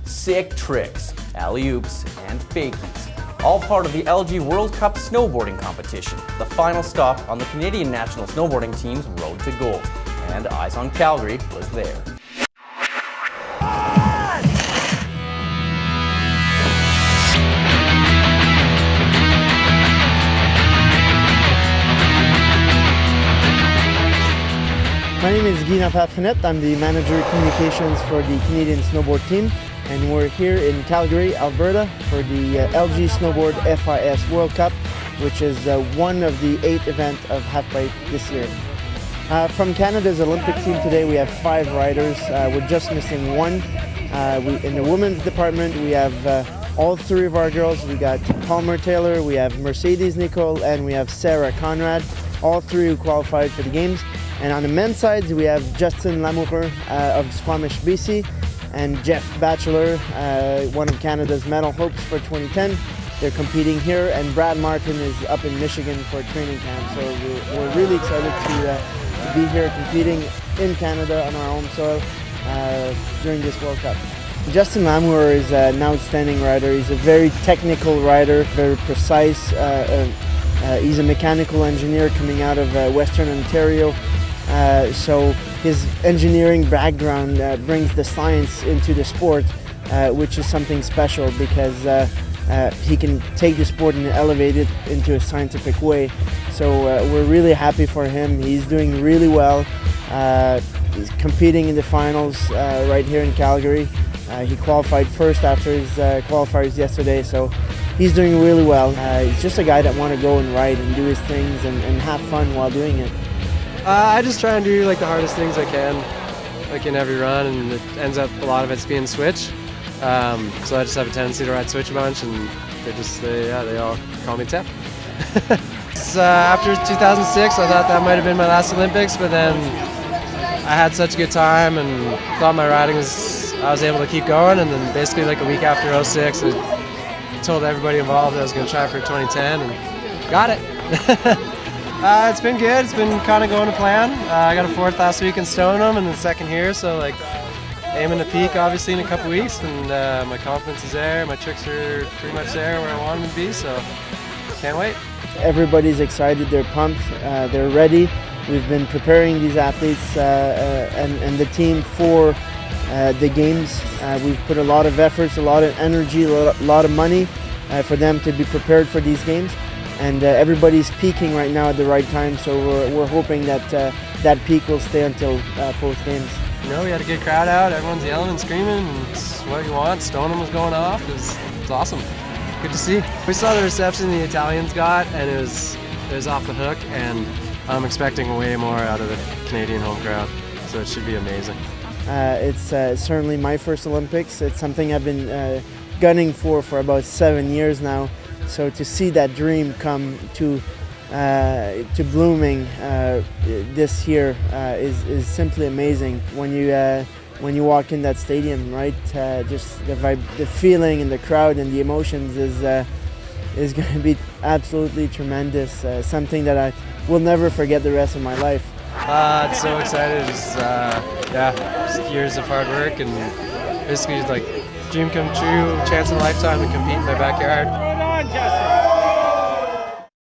sick tricks, alley-oops, and fakies. All part of the LG World Cup snowboarding competition, the final stop on the Canadian National Snowboarding Team's road to gold. And EyesOn Calgary was there. My name is Guy Natat-Fenette. I'm the Manager of Communications for the Canadian Snowboard Team, and we're here in Calgary, Alberta for the LG Snowboard FIS World Cup, which is one of the 8 events of halfpipe this year. From Canada's Olympic team today, we have 5 riders. We're just missing 1. In the women's department, we have all 3 of our girls. We got Palmer Taylor, we have Mercedes Nicole, and we have Sarah Conrad, all 3 who qualified for the games. And on the men's side, we have Justin Lamoureux of Squamish, BC, and Jeff Batchelor, one of Canada's medal hopes for 2010. They're competing here, and Brad Martin is up in Michigan for a training camp. So we're really excited to be here competing in Canada on our home soil during this World Cup. Justin Lamoureux is an outstanding rider. He's a very technical rider, very precise. He's a mechanical engineer coming out of Western Ontario. So his engineering background brings the science into the sport, which is something special because he can take the sport and elevate it into a scientific way. So we're really happy for him. He's doing really well. He's competing in the finals right here in Calgary. He qualified first after his qualifiers yesterday, so he's doing really well. He's just a guy that wants to go and ride and do his things and have fun while doing it. I just try and do like the hardest things I can, like in every run, and it ends up a lot of it's being switch. So I just have a tendency to ride switch a bunch, and they all call me Tep. After 2006, I thought that might have been my last Olympics, but then I had such a good time and thought my riding I was able to keep going, and then basically like a week after 06, I told everybody involved I was going to try for 2010 and got it. It's been good. It's been kind of going to plan. I got a 4th last week in Stoneham and then 2nd here, so like aiming to peak obviously in a couple weeks, and my confidence is there. My tricks are pretty much there where I want them to be, so can't wait. Everybody's excited. They're pumped. They're ready. We've been preparing these athletes and the team for the games. We've put a lot of efforts, a lot of energy, a lot of money for them to be prepared for these games. And everybody's peaking right now at the right time, so we're hoping that that peak will stay until post games. You know, we had a good crowd out. Everyone's yelling and screaming. It's what you want. Stoneham was going off. It was awesome. Good to see. We saw the reception the Italians got, and it was off the hook. And I'm expecting way more out of the Canadian home crowd, so it should be amazing. It's certainly my first Olympics. It's something I've been gunning for about 7 years now. So to see that dream come to blooming this year is simply amazing. When you walk in that stadium, right? Just the vibe, the feeling, and the crowd and the emotions is going to be absolutely tremendous. Something that I will never forget the rest of my life. It's so excited. Just years of hard work and basically like dream come true, chance in a lifetime to compete in my backyard. Justin.